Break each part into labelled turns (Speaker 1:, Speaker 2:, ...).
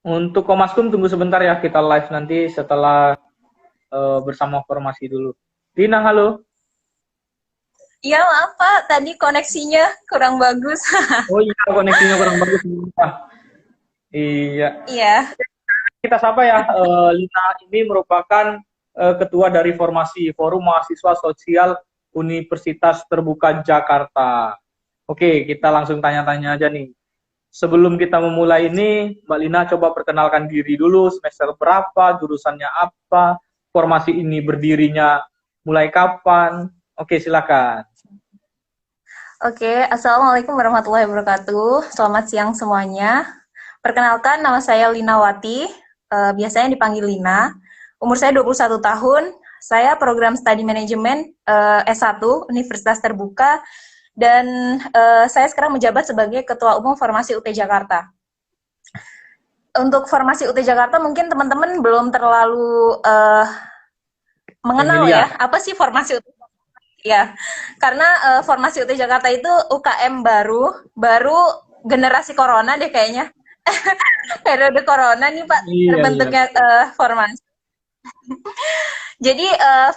Speaker 1: Untuk Komaskum tunggu sebentar ya, kita live nanti setelah bersama formasi dulu. Tina, halo.
Speaker 2: Iya, maaf Pak, tadi koneksinya kurang bagus.
Speaker 1: Oh iya, koneksinya kurang bagus. Iya,
Speaker 2: Iya,
Speaker 1: kita sapa ya. Lina ini merupakan ketua dari formasi Forum Mahasiswa Sosial Universitas Terbuka Jakarta. Oke, kita langsung tanya-tanya aja nih. Sebelum kita memulai ini, Mbak Lina coba perkenalkan diri dulu, semester berapa, jurusannya apa, formasi ini berdirinya mulai kapan. Oke, silakan.
Speaker 2: oke. Assalamualaikum warahmatullahi wabarakatuh. Selamat siang semuanya. Perkenalkan, nama saya Linawati, biasanya dipanggil Lina. Umur saya 21 tahun. Saya program studi manajemen S1 Universitas Terbuka dan saya sekarang menjabat sebagai Ketua Umum Formasi UT Jakarta. Untuk Formasi UT Jakarta mungkin teman-teman belum terlalu mengenal ya,
Speaker 1: Familiar.
Speaker 2: apa sih Formasi UT. Ya, karena Formasi UT Jakarta itu UKM baru generasi corona deh kayaknya. Periode corona nih Pak
Speaker 1: Iya, iya.
Speaker 2: terbentuknya formasi. Jadi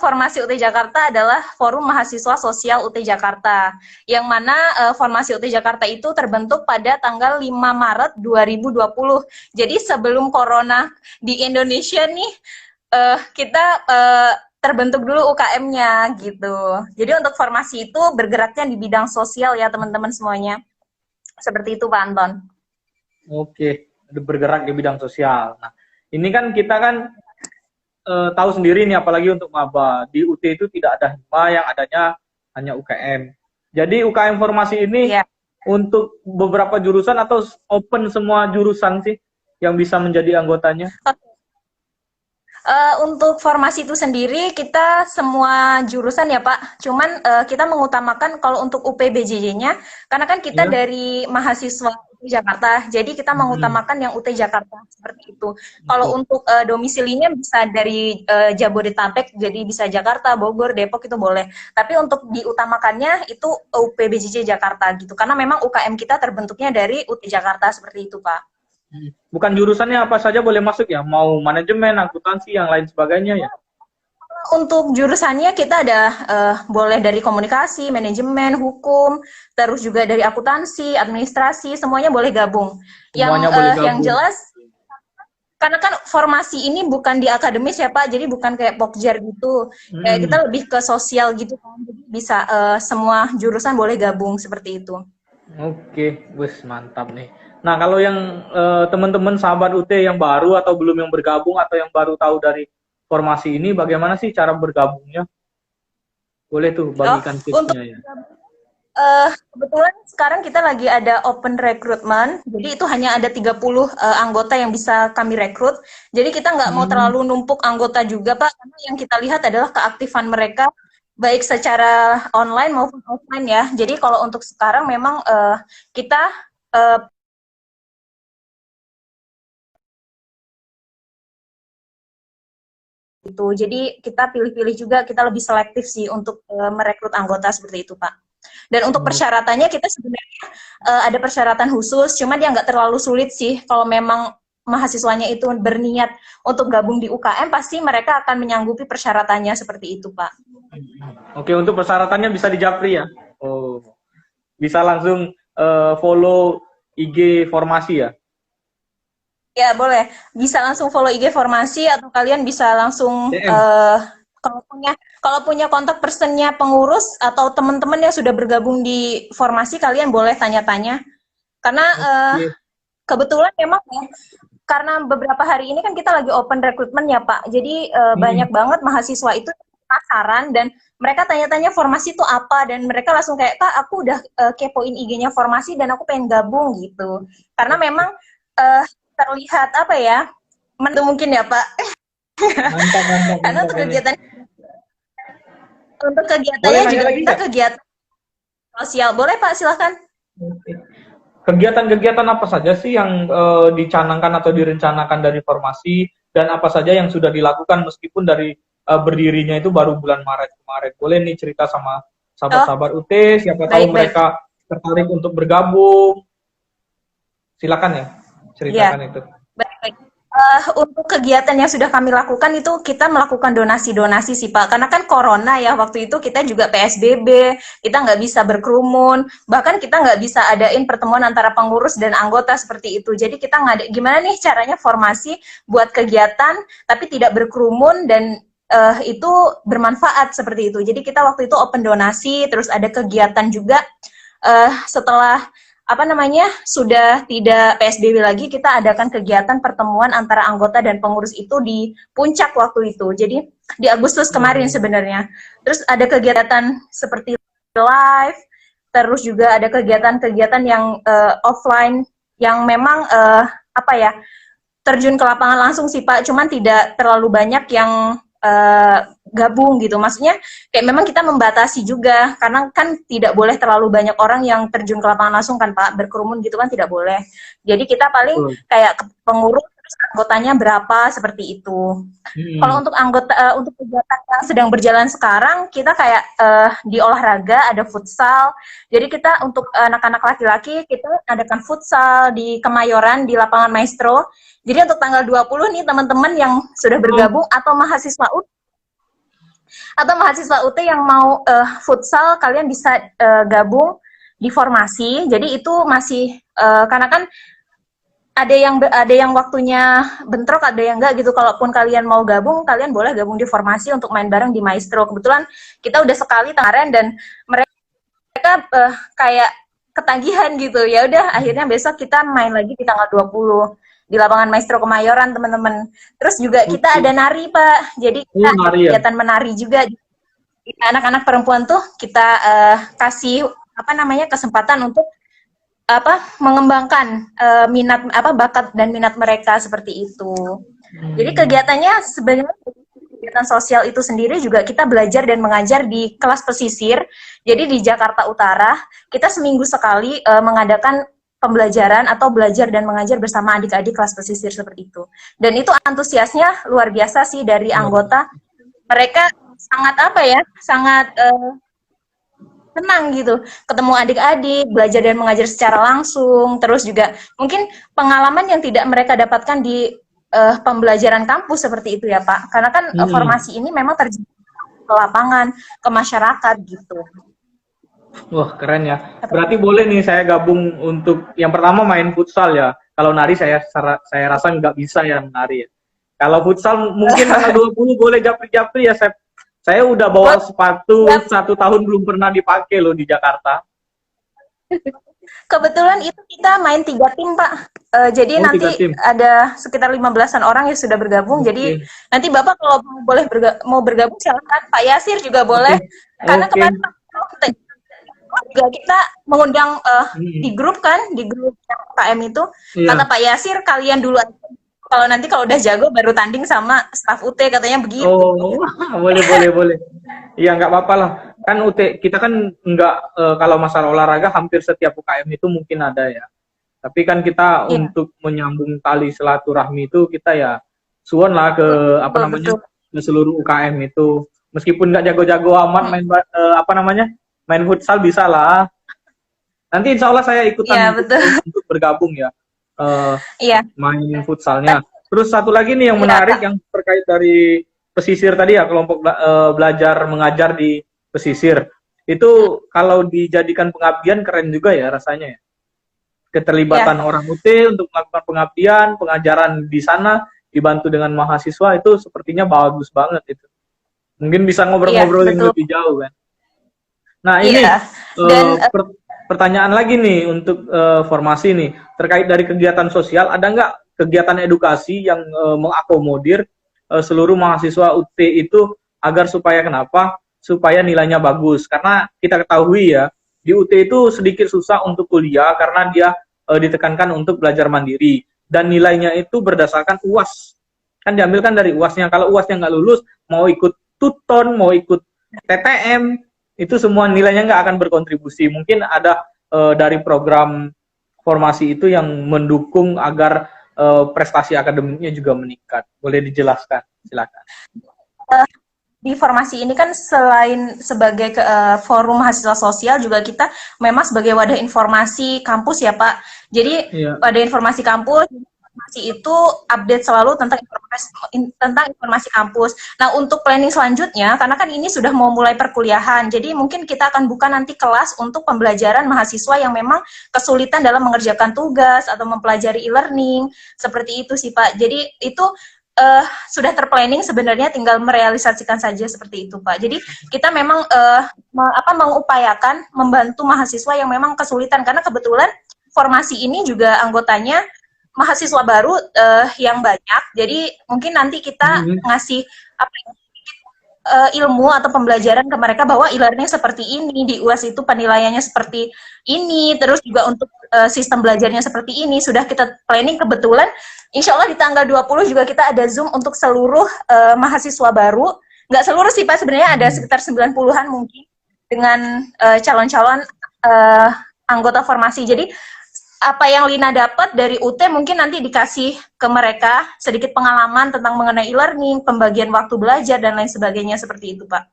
Speaker 2: Formasi UT Jakarta adalah Forum Mahasiswa Sosial UT Jakarta, yang mana Formasi UT Jakarta itu terbentuk pada tanggal 5 Maret 2020. Jadi sebelum corona di Indonesia nih, kita terbentuk dulu UKM-nya gitu. Jadi untuk formasi itu bergeraknya di bidang sosial ya teman-teman semuanya. Seperti itu Pak Anton.
Speaker 1: Oke, bergerak di bidang sosial. Nah, ini kan kita kan tahu sendiri nih, apalagi untuk maba di UT itu tidak ada hima, yang adanya hanya UKM. Jadi UKM formasi ini
Speaker 2: Iya.
Speaker 1: untuk beberapa jurusan atau open semua jurusan sih yang bisa menjadi anggotanya?
Speaker 2: Untuk formasi itu sendiri kita semua jurusan ya Pak, cuman kita mengutamakan kalau untuk UPBJJ-nya, karena kan kita
Speaker 1: Ya.
Speaker 2: dari mahasiswa UT Jakarta, jadi kita
Speaker 1: Hmm.
Speaker 2: mengutamakan yang UT Jakarta seperti itu. Kalau
Speaker 1: Oke.
Speaker 2: untuk domisilinya bisa dari Jabodetabek, jadi bisa Jakarta, Bogor, Depok itu boleh. Tapi untuk diutamakannya itu UPBJJ Jakarta gitu, karena memang UKM kita terbentuknya dari UT Jakarta seperti itu Pak.
Speaker 1: Bukan jurusannya apa saja boleh masuk ya, mau manajemen, akuntansi, yang lain sebagainya ya.
Speaker 2: Untuk jurusannya kita ada boleh dari komunikasi, manajemen, hukum, terus juga dari akuntansi, administrasi, semuanya boleh gabung.
Speaker 1: Semuanya boleh
Speaker 2: Yang
Speaker 1: gabung.
Speaker 2: jelas karena kan formasi ini bukan di akademis ya Pak, jadi bukan kayak pokja gitu. Kayak kita
Speaker 1: Hmm.
Speaker 2: lebih ke sosial gitu kan. Jadi bisa semua jurusan boleh gabung seperti itu.
Speaker 1: Oke, wes mantap nih. Nah, kalau yang teman-teman sahabat UT yang baru atau belum yang bergabung atau yang baru tahu dari formasi ini, bagaimana sih cara bergabungnya? Boleh tuh
Speaker 2: Oh,
Speaker 1: bagikan
Speaker 2: untuk
Speaker 1: tipsnya ya.
Speaker 2: kebetulan sekarang kita lagi ada open recruitment, jadi itu hanya ada 30 anggota yang bisa kami rekrut. Jadi kita nggak mau
Speaker 1: Hmm.
Speaker 2: terlalu numpuk anggota juga, Pak, karena yang kita lihat adalah keaktifan mereka baik secara online maupun offline ya. Jadi kalau untuk sekarang memang kita uh, itu. Jadi kita pilih-pilih juga, kita lebih selektif sih untuk merekrut anggota seperti itu, Pak. Dan untuk persyaratannya kita sebenarnya ada persyaratan khusus, cuman dia nggak terlalu sulit sih. Kalau memang mahasiswanya itu berniat untuk gabung di UKM, pasti mereka akan menyanggupi persyaratannya seperti itu, Pak.
Speaker 1: Oke, untuk persyaratannya bisa di Japri ya. Oh, bisa langsung follow IG formasi ya.
Speaker 2: Ya, boleh. Bisa langsung follow IG formasi atau kalian bisa langsung
Speaker 1: DM.
Speaker 2: kalau punya kontak personnya pengurus atau teman-teman yang sudah bergabung di formasi, kalian boleh tanya-tanya. Karena
Speaker 1: Oke.
Speaker 2: kebetulan memang ya, karena beberapa hari ini kan kita lagi open recruitment ya Pak. Jadi
Speaker 1: Hmm.
Speaker 2: banyak banget mahasiswa itu penasaran dan mereka tanya-tanya formasi itu apa dan mereka langsung kayak Kak aku udah kepoin IG-nya formasi dan aku pengen gabung gitu. Karena memang uh, terlihat apa ya? Mungkin ya Pak.
Speaker 1: Mantap, mantap,
Speaker 2: Karena
Speaker 1: mantap ini.
Speaker 2: untuk
Speaker 1: Boleh
Speaker 2: kegiatannya
Speaker 1: nanya
Speaker 2: juga
Speaker 1: lagi
Speaker 2: kita
Speaker 1: nggak?
Speaker 2: kegiatan sosial. Boleh Pak, silahkan.
Speaker 1: Kegiatan-kegiatan apa saja sih yang dicanangkan atau direncanakan dari formasi, dan apa saja yang sudah dilakukan meskipun dari berdirinya itu baru bulan Maret kemarin? Boleh nih cerita sama
Speaker 2: Oh,
Speaker 1: sahabat-sahabat UT, siapa tahu
Speaker 2: baik-baik.
Speaker 1: mereka tertarik untuk bergabung. Silakan ya,
Speaker 2: Iya,
Speaker 1: ceritakan itu.
Speaker 2: baik-baik. Untuk kegiatan yang sudah kami lakukan itu kita melakukan donasi-donasi sih Pak, karena kan corona ya waktu itu kita juga PSBB, kita nggak bisa berkerumun, bahkan kita nggak bisa adain pertemuan antara pengurus dan anggota seperti itu. Jadi kita gimana nih caranya formasi buat kegiatan tapi tidak berkerumun dan itu bermanfaat seperti itu. Jadi kita waktu itu open donasi, terus ada kegiatan juga setelah sudah tidak PSBB lagi, kita adakan kegiatan pertemuan antara anggota dan pengurus itu di puncak waktu itu. Jadi di Agustus kemarin sebenarnya. Terus ada kegiatan seperti live, terus juga ada kegiatan-kegiatan yang offline yang memang terjun ke lapangan langsung sih Pak. Cuman tidak terlalu banyak yang gabung gitu, maksudnya kayak memang kita membatasi juga karena kan tidak boleh terlalu banyak orang yang terjun ke lapangan langsung kan Pak, berkerumun gitu kan tidak boleh. Jadi kita paling kayak pengurus terus anggotanya berapa seperti itu. Kalau untuk anggota untuk kegiatan yang sedang berjalan sekarang kita kayak di olahraga ada futsal. Jadi kita untuk anak-anak laki-laki kita adakan futsal di Kemayoran di lapangan Maestro. Jadi untuk tanggal 20 nih teman-teman yang sudah bergabung atau mahasiswa UT yang mau futsal, kalian bisa gabung di formasi. Jadi itu masih karena kan ada yang waktunya bentrok, ada yang enggak gitu. Kalaupun kalian mau gabung, kalian boleh gabung di formasi untuk main bareng di Maestro. Kebetulan kita udah sekali kemarin dan mereka kayak ketagihan gitu. Ya udah akhirnya besok kita main lagi di tanggal 20 di lapangan Maestro Kemayoran teman-teman. Terus juga kita ada nari Pak, jadi kita kegiatan menari juga. Anak-anak perempuan tuh kita kasih kesempatan untuk mengembangkan minat bakat dan minat mereka seperti itu. Jadi kegiatannya sebenarnya kegiatan sosial itu sendiri juga kita belajar dan mengajar di kelas pesisir. Jadi di Jakarta Utara kita seminggu sekali mengadakan pembelajaran atau belajar dan mengajar bersama adik-adik kelas pesisir seperti itu. Dan itu antusiasnya luar biasa sih dari anggota. Mereka sangat senang gitu. Ketemu adik-adik, belajar dan mengajar secara langsung. Terus juga mungkin pengalaman yang tidak mereka dapatkan di pembelajaran kampus seperti itu ya Pak. Karena kan formasi ini memang terjadi ke lapangan, ke masyarakat gitu.
Speaker 1: Wah, keren ya. Berarti boleh nih saya gabung untuk yang pertama main futsal ya. Kalau nari saya rasa nggak bisa ya menari ya. Kalau futsal mungkin tanggal 20 boleh japri-japri ya. Saya udah bawa sepatu 1 tahun belum pernah dipakai loh di Jakarta.
Speaker 2: Kebetulan itu kita main 3 tim Pak. Jadi nanti ada sekitar 15-an orang yang sudah bergabung. Jadi nanti Bapak kalau mau bergabung silakan. Pak Yasir juga boleh. Karena kemarin juga kita mengundang di grup KM itu, kata Pak Yasir kalian dulu aja, kalau udah jago baru tanding sama staf UT katanya begitu.
Speaker 1: Oh, boleh. Iya nggak apa-apa lah, kan UT kita kan nggak kalau masalah olahraga hampir setiap UKM itu mungkin ada ya, tapi kan kita untuk menyambung tali silaturahmi itu kita ya suwon lah ke ke seluruh UKM itu, meskipun nggak jago-jago amat main futsal bisa lah. Nanti insya Allah saya ikutan untuk bergabung ya. Main futsalnya. Terus satu lagi nih yang menarik yang terkait dari pesisir tadi ya, kelompok belajar mengajar di pesisir. Itu kalau dijadikan pengabdian keren juga ya rasanya ya. Keterlibatan orang UT untuk melakukan pengabdian, pengajaran di sana dibantu dengan mahasiswa itu sepertinya bagus banget itu. Mungkin bisa ngobrol-ngobrolin lebih jauh kan. Nah ini pertanyaan lagi nih untuk formasi nih terkait dari kegiatan sosial, ada nggak kegiatan edukasi yang mengakomodir seluruh mahasiswa UT itu agar supaya nilainya bagus, karena kita ketahui ya di UT itu sedikit susah untuk kuliah karena dia ditekankan untuk belajar mandiri dan nilainya itu berdasarkan UAS, kan diambilkan dari UASnya. Kalau UASnya nggak lulus, mau ikut tuton, mau ikut TTM, itu semua nilainya nggak akan berkontribusi. Mungkin ada dari program formasi itu yang mendukung agar prestasi akademiknya juga meningkat. Boleh dijelaskan? Silakan.
Speaker 2: Di formasi ini kan selain sebagai forum mahasiswa sosial, juga kita memang sebagai wadah informasi kampus ya Pak. Jadi wadah informasi kampus, informasi itu update selalu tentang informasi kampus. Nah, untuk planning selanjutnya, karena kan ini sudah mau mulai perkuliahan, jadi mungkin kita akan buka nanti kelas untuk pembelajaran mahasiswa yang memang kesulitan dalam mengerjakan tugas atau mempelajari e-learning, seperti itu sih Pak. Jadi itu sudah terplanning, sebenarnya tinggal merealisasikan saja seperti itu Pak. Jadi kita memang mengupayakan membantu mahasiswa yang memang kesulitan, karena kebetulan formasi ini juga anggotanya mahasiswa baru yang banyak. Jadi mungkin nanti kita ngasih ilmu atau pembelajaran ke mereka bahwa e-learning seperti ini, di UAS itu penilaiannya seperti ini, terus juga untuk sistem belajarnya seperti ini, sudah kita planning. Kebetulan insya Allah di tanggal 20 juga kita ada Zoom untuk seluruh mahasiswa baru, nggak seluruh sih Pak, sebenarnya ada sekitar 90-an mungkin, dengan calon-calon anggota formasi. Jadi apa yang Lina dapat dari UT mungkin nanti dikasih ke mereka sedikit pengalaman tentang mengenai e-learning, pembagian waktu belajar, dan lain sebagainya, seperti itu Pak.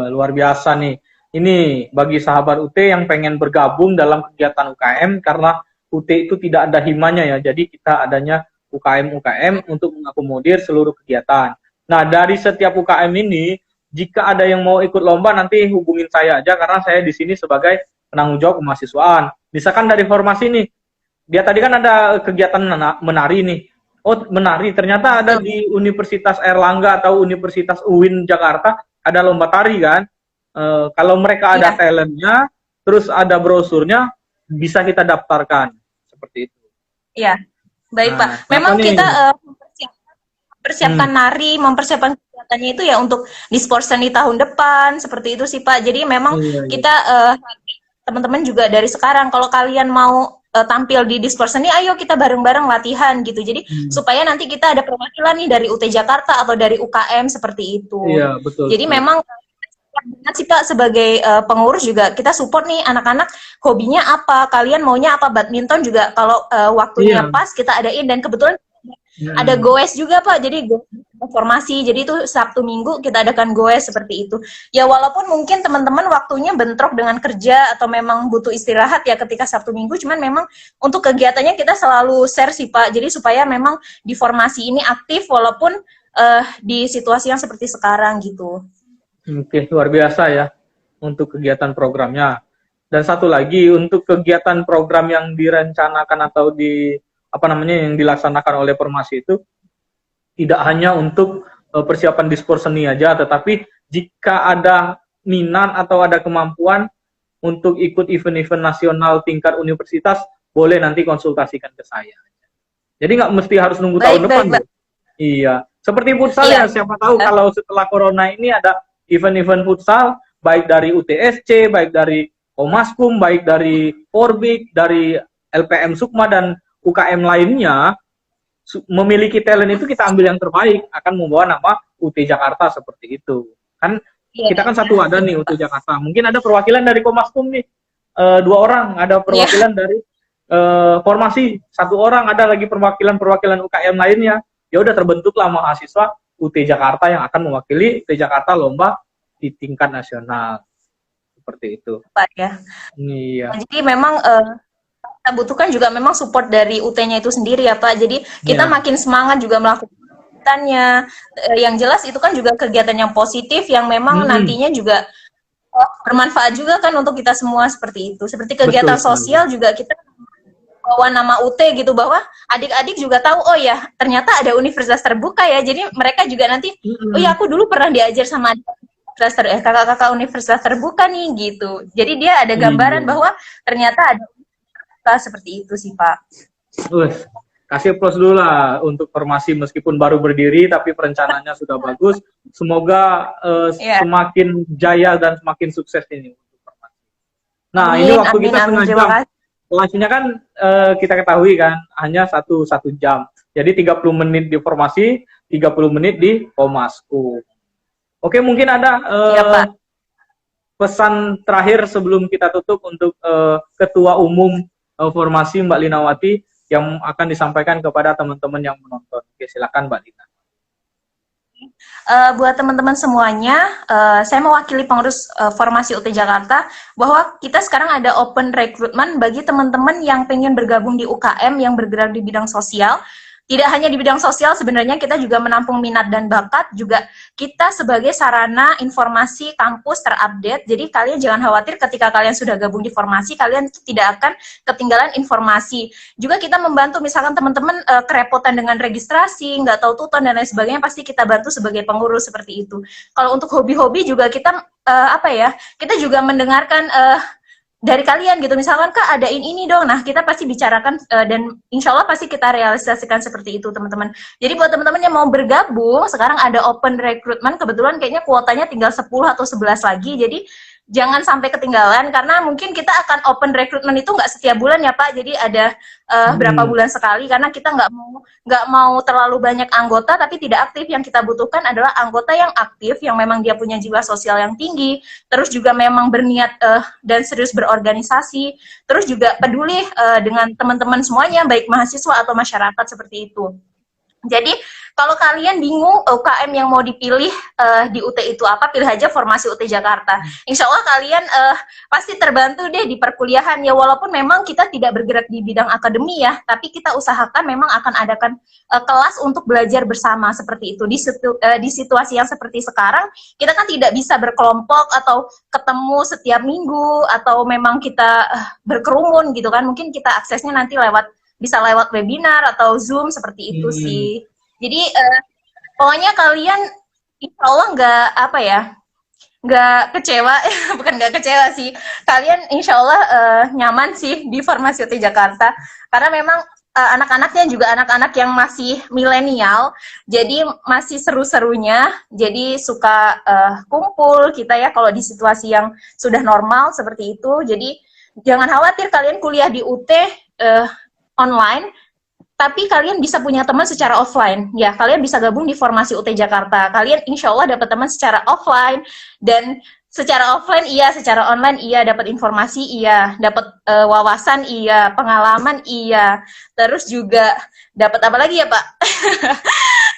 Speaker 1: Luar biasa nih. Ini bagi sahabat UT yang pengen bergabung dalam kegiatan UKM, karena UT itu tidak ada himanya ya, jadi kita adanya UKM untuk mengakomodir seluruh kegiatan. Nah, dari setiap UKM ini, jika ada yang mau ikut lomba, nanti hubungin saya aja, karena saya di sini sebagai penanggung jawab kemahasiswaan. Misalkan dari formasi nih, dia tadi kan ada kegiatan menari nih. Oh, menari, ternyata ada di Universitas Airlangga atau Universitas UIN Jakarta, ada lomba tari kan. Kalau mereka ada talentnya, terus ada brosurnya, bisa kita daftarkan. Seperti itu.
Speaker 2: Iya, baik Pak. Memang kita mempersiapkan nari, mempersiapkan kegiatannya itu ya untuk Disporsen di tahun depan, seperti itu sih Pak. Jadi memang kita teman-teman juga dari sekarang, kalau kalian mau tampil di Disporsen ini, ayo kita bareng-bareng latihan gitu. Jadi supaya nanti kita ada perwakilan nih dari UT Jakarta atau dari UKM, seperti itu.
Speaker 1: Iya, betul.
Speaker 2: Jadi memang sih Pak, sebagai pengurus juga kita support nih anak-anak, hobinya apa, kalian maunya apa, badminton juga kalau waktunya pas kita adain, dan kebetulan ada goes juga Pak, jadi formasi, jadi itu Sabtu Minggu kita adakan goes, seperti itu. Ya walaupun mungkin teman-teman waktunya bentrok dengan kerja atau memang butuh istirahat ya ketika Sabtu Minggu, cuman memang untuk kegiatannya kita selalu share sih Pak, jadi supaya memang di formasi ini aktif walaupun di situasi yang seperti sekarang gitu.
Speaker 1: Oke, luar biasa ya untuk kegiatan programnya. Dan satu lagi, untuk kegiatan program yang direncanakan atau yang dilaksanakan oleh formasi itu tidak hanya untuk persiapan Disporseni aja, tetapi jika ada minat atau ada kemampuan untuk ikut event-event nasional tingkat universitas, boleh nanti konsultasikan ke saya. Jadi nggak mesti harus nunggu tahun depan. Iya, seperti futsal ya, siapa tahu kalau setelah corona ini ada event-event futsal, baik dari UTSC, baik dari Komaskum, baik dari Forbik, dari LPM Sukma, dan UKM lainnya, memiliki talent itu kita ambil yang terbaik, akan membawa nama UT Jakarta, seperti itu. Kan kita kan satu wadah nih UT Jakarta. Mungkin ada perwakilan dari Komaskum nih, 2 orang, ada perwakilan dari formasi 1 orang, ada lagi perwakilan UKM lainnya. Ya udah, terbentuklah mahasiswa UT Jakarta yang akan mewakili UT Jakarta lomba di tingkat nasional. Seperti itu.
Speaker 2: Pak ya.
Speaker 1: Iya.
Speaker 2: Jadi memang kita butuhkan juga memang support dari UT-nya itu sendiri ya Pak. Jadi kita makin semangat juga melakukan kegiatannya. Yang jelas itu kan juga kegiatan yang positif yang memang nantinya juga bermanfaat juga kan untuk kita semua, seperti itu. Seperti kegiatan sosial juga kita bawa nama UT gitu, bahwa adik-adik juga tahu, oh ya ternyata ada universitas terbuka ya. Jadi mereka juga nanti, oh ya aku dulu pernah diajar sama kakak-kakak universitas terbuka nih gitu. Jadi dia ada gambaran bahwa ternyata ada seperti itu sih Pak.
Speaker 1: Kasih plus dulu lah untuk formasi, meskipun baru berdiri tapi perencanaannya sudah bagus. Semoga semakin jaya dan semakin sukses ini untuk formasi. Nah, ini waktu kita setengah jam. Kelasnya kan kita ketahui kan hanya satu jam. Jadi 30 menit di formasi, 30 menit di Komaskum. Oke, mungkin ada pesan terakhir sebelum kita tutup untuk Ketua Umum Formasi Mbak Linawati yang akan disampaikan kepada teman-teman yang menonton. Oke, silakan Mbak Lina.
Speaker 2: Buat teman-teman semuanya, saya mewakili pengurus formasi UT Jakarta bahwa kita sekarang ada open recruitment bagi teman-teman yang pengen bergabung di UKM yang bergerak di bidang sosial. Tidak hanya di bidang sosial, sebenarnya kita juga menampung minat dan bakat, juga kita sebagai sarana informasi kampus terupdate. Jadi kalian jangan khawatir ketika kalian sudah gabung di formasi, kalian tidak akan ketinggalan informasi. Juga kita membantu misalkan teman-teman kerepotan dengan registrasi, nggak tahu tuton dan lain sebagainya, pasti kita bantu sebagai pengurus seperti itu. Kalau untuk hobi-hobi juga kita kita juga mendengarkan dari kalian gitu, misalkan Kak adain ini dong, nah kita pasti bicarakan dan insya Allah pasti kita realisasikan seperti itu teman-teman. Jadi buat teman-teman yang mau bergabung, sekarang ada open recruitment, kebetulan kayaknya kuotanya tinggal 10 atau 11 lagi, jadi jangan sampai ketinggalan, karena mungkin kita akan open recruitment itu nggak setiap bulan ya Pak, jadi ada berapa bulan sekali, karena kita nggak mau terlalu banyak anggota tapi tidak aktif. Yang kita butuhkan adalah anggota yang aktif, yang memang dia punya jiwa sosial yang tinggi, terus juga memang berniat dan serius berorganisasi, terus juga peduli dengan teman-teman semuanya, baik mahasiswa atau masyarakat seperti itu. Jadi kalau kalian bingung UKM yang mau dipilih di UT itu apa, pilih aja formasi UT Jakarta. Insya Allah kalian pasti terbantu deh di perkuliahan ya, walaupun memang kita tidak bergerak di bidang akademi ya, tapi kita usahakan memang akan adakan kelas untuk belajar bersama seperti itu. Di situasi yang seperti sekarang, kita kan tidak bisa berkelompok atau ketemu setiap minggu, atau memang kita berkerumun gitu kan, mungkin kita aksesnya nanti bisa lewat webinar atau Zoom seperti itu sih. Jadi pokoknya kalian insya Allah nggak kecewa, bukan nggak kecewa sih. Kalian insya Allah nyaman sih di Formasi UT Jakarta, karena memang anak-anaknya juga anak-anak yang masih milenial, jadi masih seru-serunya, jadi suka kumpul kita ya kalau di situasi yang sudah normal seperti itu. Jadi jangan khawatir kalian kuliah di UT online, tapi kalian bisa punya teman secara offline. Ya, kalian bisa gabung di Formasi UT Jakarta. Kalian insya Allah dapat teman secara offline, dan secara offline iya, secara online iya, dapat informasi iya, dapat wawasan iya, pengalaman iya, terus juga dapat apa lagi ya Pak?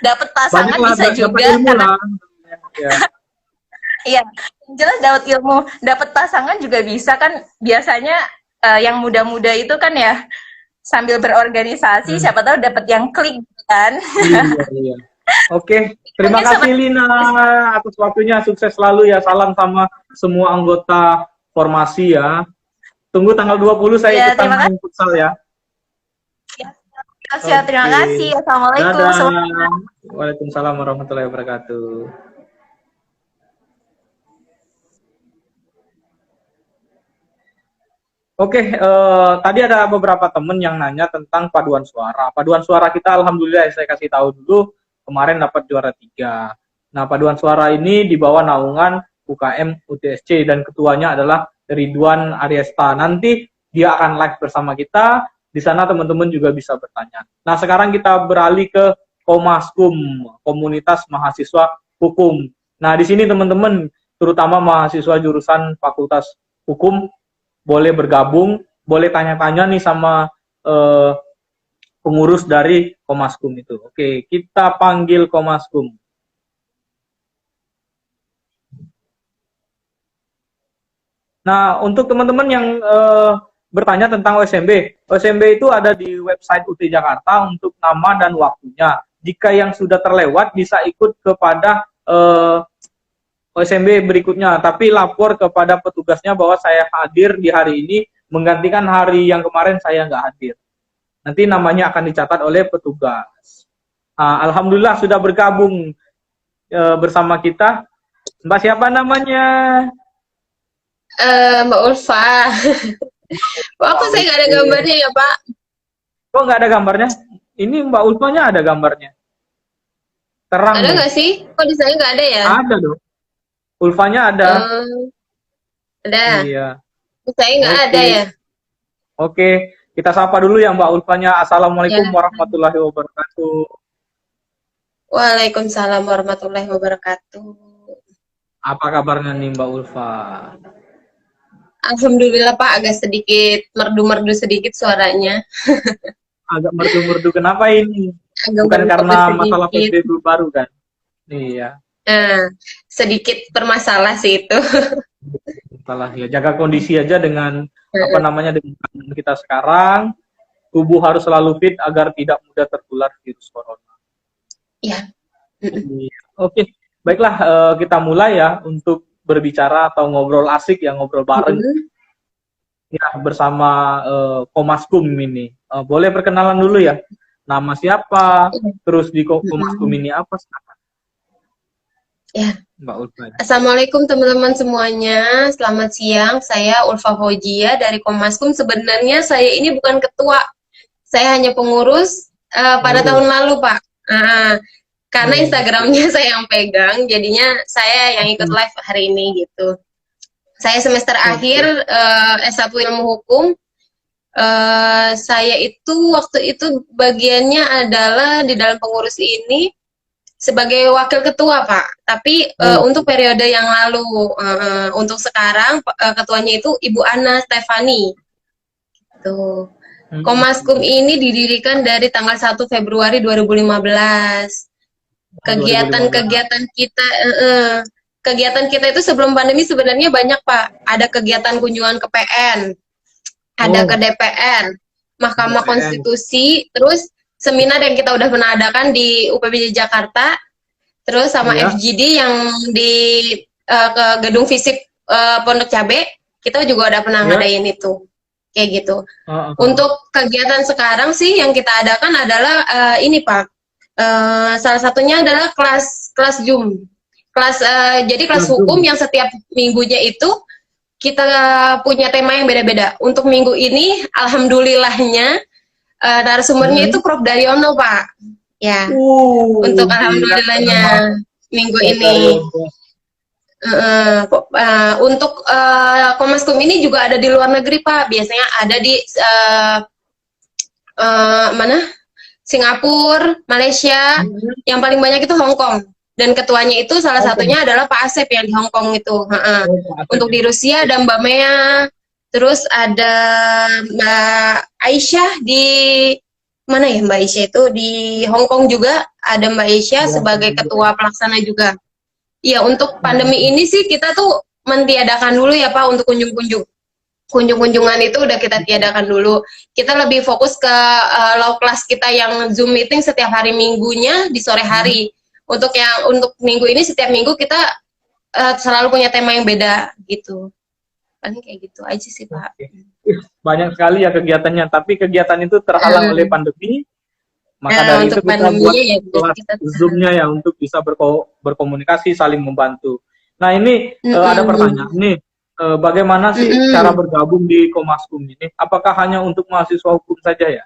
Speaker 2: Dapat pasangan bisa juga, karena iya, jelas dapat ilmu, dapat pasangan juga bisa kan. Biasanya yang muda-muda itu kan ya sambil berorganisasi, siapa tahu dapat yang klik kan.
Speaker 1: Iya. Oke, terima kasih Lina atas waktunya, sukses selalu ya, salam sama semua anggota formasi ya. Tunggu tanggal 20 saya ikutan main futsal ya.
Speaker 2: Siap, terima kasih. Assalamualaikum.
Speaker 1: Waalaikumsalam warahmatullahi wabarakatuh. Oke, tadi ada beberapa temen yang nanya tentang paduan suara. Paduan suara kita alhamdulillah saya kasih tahu dulu, kemarin dapat juara 3. Nah, paduan suara ini di bawah naungan UKM UTSC dan ketuanya adalah Ridwan Aryesta. Nanti dia akan live bersama kita, di sana teman-teman juga bisa bertanya. Nah, sekarang kita beralih ke Komaskum, Komunitas Mahasiswa Hukum. Nah, di sini teman-teman, terutama mahasiswa jurusan Fakultas Hukum, boleh bergabung, boleh tanya-tanya nih sama pengurus dari Komaskum itu. Oke, kita panggil Komaskum. Nah, untuk teman-teman yang bertanya tentang OSMB, OSMB itu ada di website UT Jakarta untuk nama dan waktunya. Jika yang sudah terlewat bisa ikut kepada OSMB berikutnya, tapi lapor kepada petugasnya bahwa saya hadir di hari ini, menggantikan hari yang kemarin saya nggak hadir. Nanti namanya akan dicatat oleh petugas. Alhamdulillah sudah bergabung bersama kita. Mbak siapa namanya?
Speaker 3: Mbak Ulfa. Kok saya nggak ada gambarnya ya Pak?
Speaker 1: Kok nggak ada gambarnya? Ini Mbak Ulfanya ada gambarnya. Terang.
Speaker 3: Ada nggak sih? Kok di saya nggak ada ya?
Speaker 1: Ada dong. Ulfanya ada.
Speaker 3: Ada.
Speaker 1: Iya.
Speaker 3: Saya nggak ada ya.
Speaker 1: Oke, kita sapa dulu ya Mbak Ulfanya. Assalamualaikum warahmatullahi wabarakatuh.
Speaker 3: Waalaikumsalam warahmatullahi wabarakatuh.
Speaker 1: Apa kabarnya nih Mbak Ulfa?
Speaker 3: Alhamdulillah Pak, agak sedikit merdu-merdu sedikit suaranya.
Speaker 1: Agak merdu-merdu, kenapa ini?
Speaker 3: Agak
Speaker 1: bukan karena masalah PSBB baru kan? Iya.
Speaker 3: Nah, sedikit bermasalah sih itu.
Speaker 1: Salah ya, jaga kondisi aja dengan apa namanya dengan keadaan kita sekarang, tubuh harus selalu fit agar tidak mudah tertular virus corona.
Speaker 3: Ya.
Speaker 1: Iya. Oke, baiklah kita mulai ya untuk berbicara atau ngobrol asik ya, ngobrol bareng ya bersama Komaskum ini. Boleh perkenalan dulu ya, nama siapa, terus di Komaskum ini apa sekarang?
Speaker 3: Ya.
Speaker 1: Mbak Ulfa.
Speaker 3: Assalamualaikum teman-teman semuanya. Selamat siang. Saya Ulfa Faujia dari Komaskum. Sebenarnya saya ini bukan ketua. Saya hanya pengurus pada tahun lalu, Pak. Karena Instagramnya saya yang pegang, jadinya saya yang ikut live hari ini gitu. Saya semester akhir S1 Ilmu Hukum. Saya itu waktu itu bagiannya adalah di dalam pengurus ini sebagai wakil ketua, Pak. Tapi untuk periode yang lalu, untuk sekarang ketuanya itu Ibu Ana Stefani. Gitu. Komaskum ini didirikan dari tanggal 1 Februari 2015. Kegiatan-kegiatan kita itu sebelum pandemi sebenarnya banyak, Pak. Ada kegiatan kunjungan ke PN, ada ke DPR, Mahkamah Konstitusi, terus seminar yang kita udah pernah adakan di UPBJ Jakarta, terus sama FGD yang di ke gedung fisik Pondok Cabe, kita juga udah pernah ngadain itu, kayak gitu. Untuk kegiatan sekarang sih yang kita adakan adalah ini, Pak. Salah satunya adalah kelas Zoom, jadi kelas hukum yang setiap minggunya itu kita punya tema yang beda-beda. Untuk minggu ini, alhamdulillahnya narasumbernya itu Prof. Daryono, Pak. Ya, untuk alhamdulillahnya minggu ini. Untuk Komaskum ini juga ada di luar negeri, Pak. Biasanya ada di mana? Singapura, Malaysia. Yang paling banyak itu Hong Kong. Dan ketuanya itu salah satunya adalah Pak Asep yang di Hong Kong itu. Untuk di Rusia ada Mbak Mea, terus ada Mbak Aisyah di mana ya, Mbak Aisyah itu di Hong Kong juga ada Mbak Aisyah sebagai ketua pelaksana juga. Iya, untuk pandemi ini sih kita tuh mentiadakan dulu ya, Pak, untuk kunjungan itu udah kita tiadakan dulu. Kita lebih fokus ke law class kita yang Zoom meeting setiap hari minggunya di sore hari. Untuk minggu ini setiap minggu kita selalu punya tema yang beda gitu. Paling kayak gitu aja sih, Pak.
Speaker 1: Banyak sekali ya kegiatannya, tapi kegiatan itu terhalang oleh pandemi. Maka dari itu kita buat Zoom-nya ya untuk bisa berkomunikasi, saling membantu. Nah ini ada pertanyaan nih, bagaimana sih cara bergabung di Komaskum ini? Apakah hanya untuk mahasiswa hukum saja ya?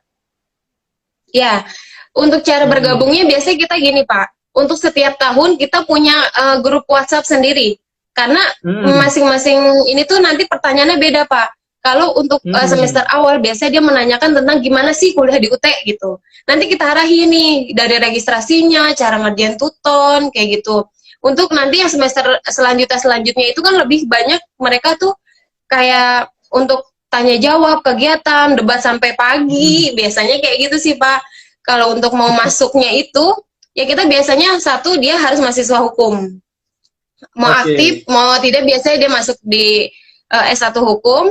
Speaker 1: Ya, untuk cara bergabungnya biasanya kita gini, Pak. Untuk setiap tahun kita punya grup WhatsApp sendiri. Karena masing-masing ini tuh nanti pertanyaannya beda, Pak. Kalau untuk semester awal biasanya dia menanyakan tentang gimana sih kuliah di UT gitu. Nanti kita arahin nih dari registrasinya, cara ngerjain tuton, kayak gitu. Untuk nanti yang semester selanjutnya itu kan lebih banyak mereka tuh kayak untuk tanya jawab, kegiatan, debat sampai pagi, biasanya kayak gitu sih, Pak. Kalau untuk mau masuknya itu ya kita biasanya satu dia harus mahasiswa hukum. Mau aktif, mau tidak biasanya dia masuk di S1 hukum.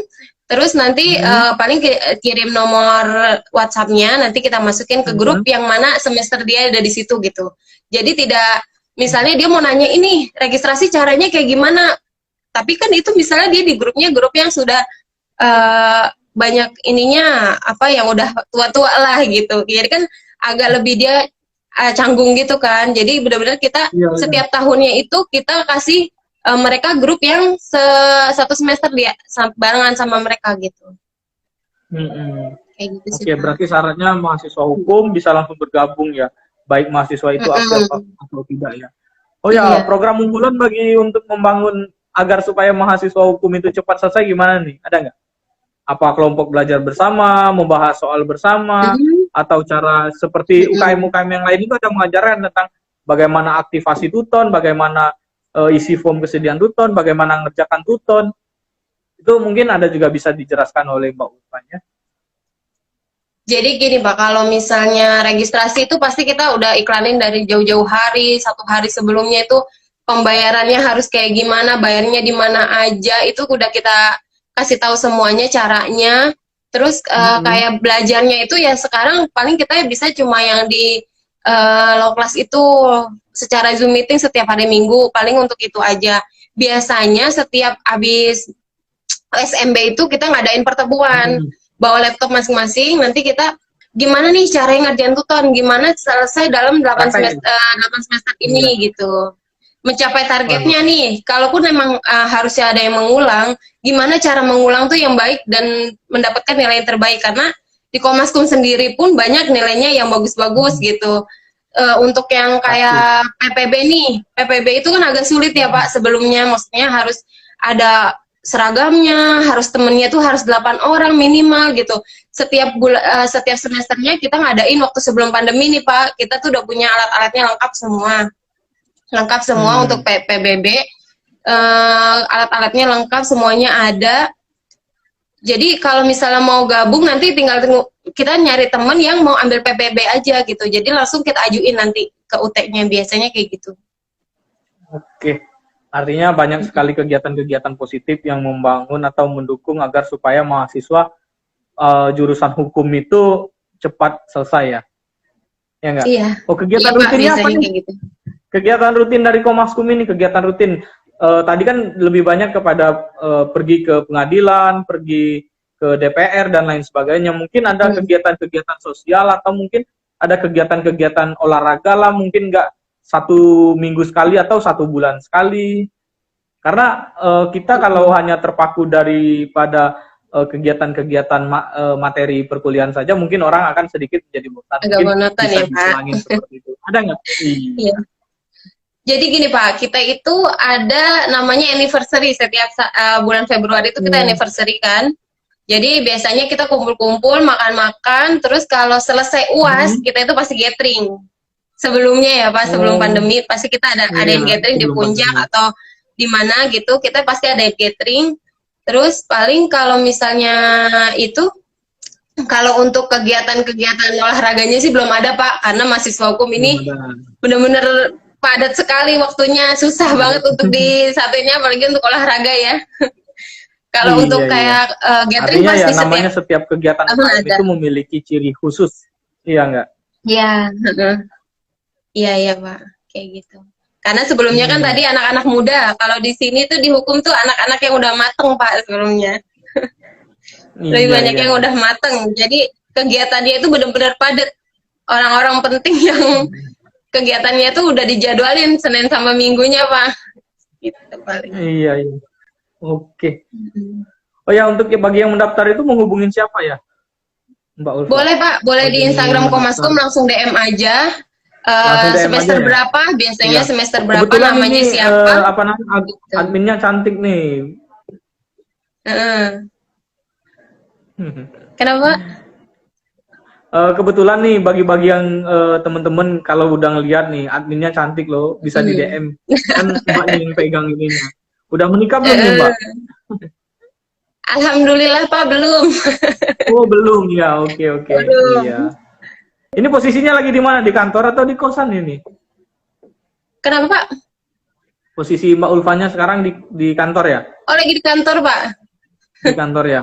Speaker 1: Terus nanti paling kirim nomor WhatsApp-nya, nanti kita masukin ke grup yang mana semester dia ada di situ gitu. Jadi tidak, misalnya dia mau nanya ini registrasi caranya kayak gimana, tapi kan itu misalnya dia di grupnya grup yang sudah banyak ininya apa yang udah tua-tua lah gitu. Jadi kan agak lebih dia canggung gitu kan. Jadi benar-benar kita setiap tahunnya itu kita kasih mereka grup yang satu semester dia barengan sama mereka gitu. Kayak gitu sih. Oke, berarti syaratnya mahasiswa hukum bisa langsung bergabung ya, baik mahasiswa itu atau tidak ya. Oh ya, program unggulan bagi untuk membangun agar supaya mahasiswa hukum itu cepat selesai gimana nih? Ada nggak? Apa kelompok belajar bersama, membahas soal bersama, atau cara seperti UKM-UKM yang lain itu ada mengajarkan tentang bagaimana aktivasi tuton, bagaimana isi form kesediaan tuton, bagaimana mengerjakan tuton. Itu mungkin ada juga bisa dijelaskan oleh Mbak Ulfa ya.
Speaker 3: Jadi gini Pak, kalau misalnya registrasi itu pasti kita udah iklanin dari jauh-jauh hari, 1 hari sebelumnya itu pembayarannya harus kayak gimana, bayarnya di mana aja, itu udah kita kasih tahu semuanya caranya. Terus kayak belajarnya itu ya sekarang paling kita bisa cuma yang di low class itu secara Zoom meeting setiap hari Minggu, paling untuk itu aja. Biasanya setiap habis SMB itu kita ngadain pertemuan, bawa laptop masing-masing, nanti kita gimana nih cara ngerjain tuton, gimana selesai dalam 8 semester ini gitu. Mencapai targetnya nih, kalaupun memang harusnya ada yang mengulang, gimana cara mengulang tuh yang baik dan mendapatkan nilai yang terbaik, karena di Komaskum sendiri pun banyak nilainya yang bagus-bagus gitu. Untuk yang kayak PPB nih, PPB itu kan agak sulit ya Pak sebelumnya, maksudnya harus ada seragamnya, harus temennya tuh harus 8 orang minimal gitu. Setiap semesternya kita ngadain waktu sebelum pandemi nih Pak, kita tuh udah punya alat-alatnya lengkap semua untuk PBB, alat-alatnya lengkap semuanya ada. Jadi kalau misalnya mau gabung nanti tinggal kita nyari temen yang mau ambil PBB aja gitu. Jadi langsung kita ajuin nanti ke UT-nya, biasanya kayak gitu.
Speaker 1: Oke, artinya banyak sekali kegiatan-kegiatan positif yang membangun atau mendukung agar supaya mahasiswa jurusan hukum itu cepat selesai ya? Ya enggak?
Speaker 3: Iya.
Speaker 1: Oh, kegiatan
Speaker 3: iya,
Speaker 1: rutinnya
Speaker 3: Pak,
Speaker 1: apa nih?
Speaker 3: gitu.
Speaker 1: Kegiatan rutin dari Komaskum ini, kegiatan rutin. Tadi kan lebih banyak kepada pergi ke pengadilan, pergi ke DPR, dan lain sebagainya. Mungkin ada kegiatan-kegiatan sosial, atau mungkin ada kegiatan-kegiatan olahraga lah, mungkin nggak 1 minggu sekali atau 1 bulan sekali. Karena kita kalau hanya terpaku daripada kegiatan-kegiatan materi perkuliahan saja, mungkin orang akan sedikit menjadi bosan.
Speaker 3: Agak monoton ya Pak.
Speaker 1: Seperti itu. Ada nggak?
Speaker 3: Iya. Jadi gini Pak, kita itu ada namanya anniversary setiap bulan Februari itu kita anniversary kan. Jadi biasanya kita kumpul-kumpul, makan-makan, terus kalau selesai UAS kita itu pasti gathering. Sebelumnya ya Pak, sebelum pandemi pasti kita ada yang gathering di puncak atau di mana gitu, kita pasti ada gathering. Terus paling kalau misalnya itu, kalau untuk kegiatan-kegiatan olahraganya sih belum ada Pak, karena mahasiswa hukum ini benar-benar padat sekali waktunya, susah banget untuk disatunya, apalagi untuk olahraga ya. Kalau untuk kayak gathering
Speaker 1: artinya
Speaker 3: pasti
Speaker 1: ya namanya setiap kegiatan itu memiliki ciri khusus, iya nggak?
Speaker 3: Iya, iya Pak, kayak gitu. Karena sebelumnya kan tadi anak-anak muda, kalau di sini tuh di hukum tuh anak-anak yang udah mateng Pak sebelumnya. Lebih banyak yang udah mateng, jadi kegiatannya itu benar-benar padat. Orang-orang penting yang kegiatannya tuh udah dijadwalin Senin sama Minggunya Pak. Gitu paling.
Speaker 1: Iya. Oke. Oh ya, untuk bagi yang mendaftar itu menghubungin siapa ya, Mbak Ulfa?
Speaker 3: Boleh Pak, boleh di Instagram Komaskum langsung DM aja. Semester aja, berapa? Ya? Biasanya semester berapa?
Speaker 1: Kebetulan
Speaker 3: namanya
Speaker 1: ini,
Speaker 3: siapa?
Speaker 1: Apa namanya? Adminnya cantik nih.
Speaker 3: Kenapa?
Speaker 1: Kebetulan nih bagi yang temen-temen kalau udah ngeliat nih adminnya cantik loh, bisa di DM kan Mbak yang pegang ini. Udah menikah belum nih Mbak?
Speaker 3: Alhamdulillah Pak, belum.
Speaker 1: Oh belum ya, oke. Iya. Ini posisinya lagi di mana? Di kantor atau di kosan ini?
Speaker 3: Kenapa Pak?
Speaker 1: Posisi Mbak Ulfanya sekarang di kantor ya?
Speaker 3: Oh lagi di kantor Pak.
Speaker 1: Di kantor ya.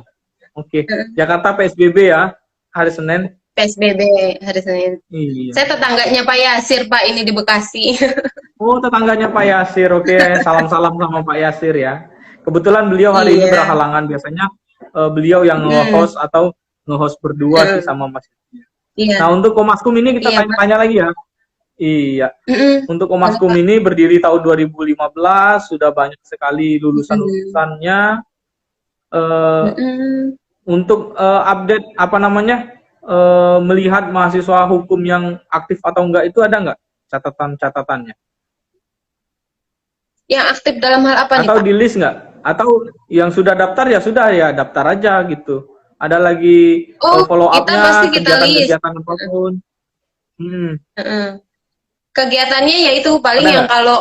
Speaker 1: Oke. Jakarta PSBB ya, hari Senin.
Speaker 3: PSBB hari Senin. Iya. Saya tetangganya Pak Yasir Pak, ini di Bekasi.
Speaker 1: Oh tetangganya Pak Yasir, oke. Salam-salam sama Pak Yasir ya. Kebetulan beliau hari ini berhalangan, biasanya beliau yang nge-host atau nge-host berdua sih sama Mas. Iya. Nah untuk Komaskum ini kita tanya-tanya lagi ya. Iya. Untuk Komaskum ini berdiri tahun 2015, sudah banyak sekali lulusan-lulusannya. Untuk update apa namanya? Melihat mahasiswa hukum yang aktif atau enggak itu ada enggak catatan-catatannya?
Speaker 3: Yang aktif dalam hal apa nih Pak?
Speaker 1: Atau di list enggak? Atau yang sudah daftar ya sudah ya daftar aja gitu. Ada lagi follow up-nya, kegiatan-kegiatan apapun.
Speaker 3: Kegiatannya yaitu paling ada yang enggak? Kalau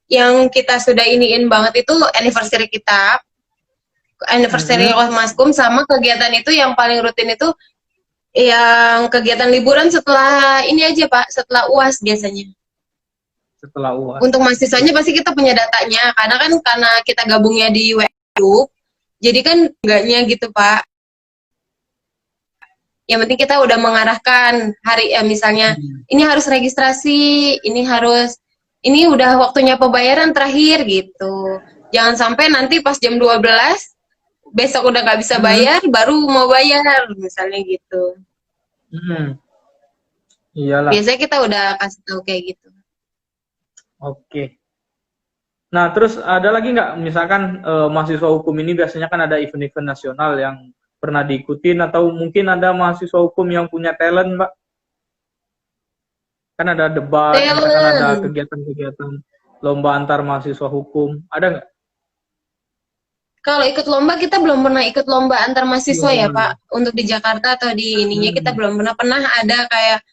Speaker 3: yang kita sudah iniin banget itu anniversary kita. Anniversary Komaskum, sama kegiatan itu yang paling rutin itu Yang kegiatan liburan setelah ini aja Pak, setelah UAS biasanya.
Speaker 1: Setelah UAS.
Speaker 3: Untuk mahasiswanya pasti kita punya datanya, karena kita gabungnya di WA group, jadi kan enggaknya gitu Pak. Yang penting kita udah mengarahkan hari misalnya ini harus registrasi, ini udah waktunya pembayaran terakhir gitu. Jangan sampai nanti pas jam 12 besok udah nggak bisa bayar, baru mau bayar misalnya gitu.
Speaker 1: Iyalah.
Speaker 3: Biasanya kita udah kasih tahu kayak gitu.
Speaker 1: Oke. Nah, terus ada lagi nggak, misalkan mahasiswa hukum ini biasanya kan ada event-event nasional yang pernah diikutin, atau mungkin ada mahasiswa hukum yang punya talent, Mbak? Kan ada debat, misalkan ada kegiatan-kegiatan lomba antar mahasiswa hukum, ada nggak?
Speaker 3: Kalau ikut lomba, kita belum pernah ikut lomba antar mahasiswa ya Pak. Untuk di Jakarta atau di ininya kita belum pernah ada kayak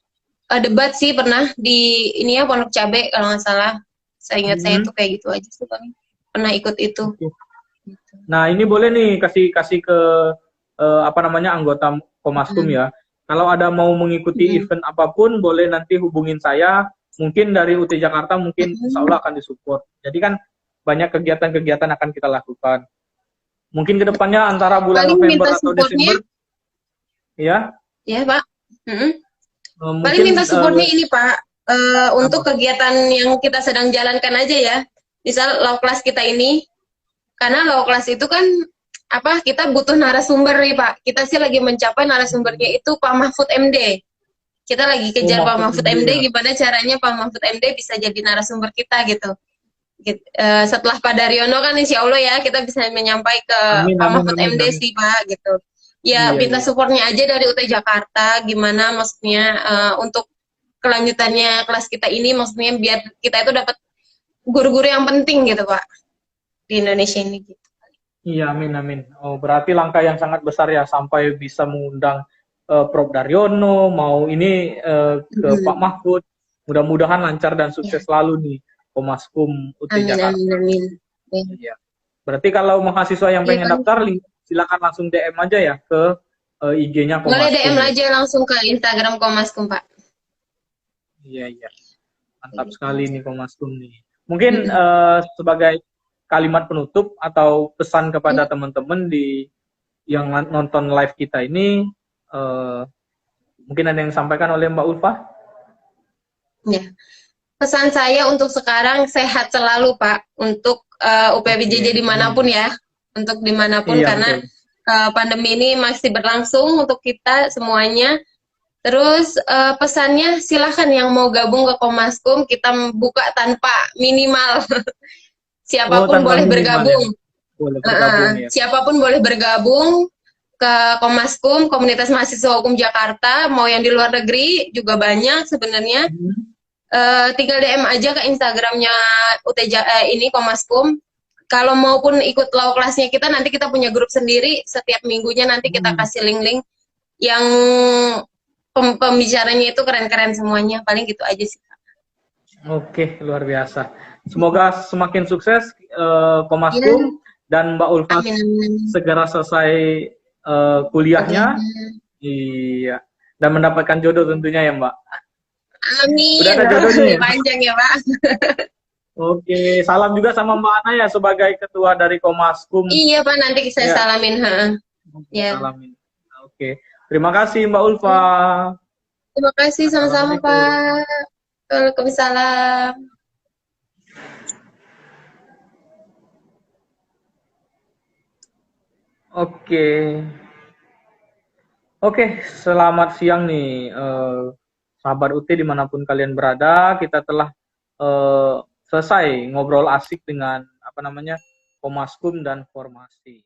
Speaker 3: debat sih, pernah di ini ya Pondok Cabe kalau nggak salah. Saya ingat saya tuh kayak gitu aja sih paling. Pernah ikut itu.
Speaker 1: Nah, ini boleh nih kasih ke anggota Komaskum ya. Kalau ada mau mengikuti event apapun, boleh nanti hubungin saya. Mungkin dari UT Jakarta mungkin insya Allah akan disupport. Jadi kan banyak kegiatan-kegiatan akan kita lakukan. Mungkin kedepannya antara bulan
Speaker 3: paling
Speaker 1: November atau Desember. Ya?
Speaker 3: Ya Pak. Paling minta supportnya ini Pak. Untuk kegiatan yang kita sedang jalankan aja ya. Misal law kelas kita ini. Karena law kelas itu kan kita butuh narasumber nih Pak. Kita sih lagi mencapai narasumbernya itu Pak Mahfud MD. Kita lagi kejar Pak Mahfud MD, gimana caranya Pak Mahfud MD bisa jadi narasumber kita gitu. Setelah Pak Daryono kan insya Allah ya kita bisa menyampai ke Pak Mahfud MD sih Pak gitu. Ya minta supportnya aja dari UT Jakarta, gimana maksudnya untuk kelanjutannya kelas kita ini, maksudnya biar kita itu dapat guru-guru yang penting gitu Pak di Indonesia ini gitu.
Speaker 1: Iya, amin. Oh, berarti langkah yang sangat besar ya sampai bisa mengundang Prof. Daryono, mau ini ke Pak Mahfud. Mudah-mudahan lancar dan sukses selalu nih Komaskum UT Jakarta.
Speaker 3: Amin.
Speaker 1: Iya. Berarti kalau mahasiswa yang pengen daftar, silakan langsung DM aja ya ke IG-nya Komaskum.
Speaker 3: Boleh DM aja langsung ke Instagram Komaskum Pak.
Speaker 1: Iya. Mantap sekali nih Komaskum nih. Mungkin sebagai kalimat penutup atau pesan kepada teman-teman yang nonton live kita ini, mungkin ada yang disampaikan oleh Mbak Ulfa?
Speaker 3: Ya, pesan saya untuk sekarang sehat selalu Pak, untuk UPBJJ dimanapun ya, untuk dimanapun karena pandemi ini masih berlangsung untuk kita semuanya. Terus pesannya silahkan yang mau gabung ke Komaskum, kita buka tanpa minimal. Siapapun boleh bergabung. Ya. Siapapun boleh bergabung ke Komaskum, Komunitas Mahasiswa Hukum Jakarta, mau yang di luar negeri juga banyak sebenarnya. Tinggal DM aja ke Instagramnya ini Komaskum. Kalau maupun ikut law kelasnya kita, nanti kita punya grup sendiri, setiap minggunya nanti kita kasih link-link yang pembicaranya itu keren-keren semuanya. Paling gitu aja sih.
Speaker 1: Oke, luar biasa. Semoga semakin sukses Komaskum dan Mbak Ulfa segera selesai kuliahnya. Iya. Dan mendapatkan jodoh tentunya ya Mbak.
Speaker 3: Amin.
Speaker 1: Udah ada jodohnya.
Speaker 3: Panjang ya Pak.
Speaker 1: Oke, salam juga sama Mbak Ana ya sebagai ketua dari Komaskum.
Speaker 3: Iya Pak, nanti saya salamin.
Speaker 1: Salamin. Oke. Terima kasih Mbak Ulfa.
Speaker 3: Terima kasih sama-sama Pak. Waalaikumsalam.
Speaker 1: Oke, selamat siang nih sahabat UT dimanapun kalian berada. Kita telah selesai ngobrol asik dengan Komaskum dan formasi.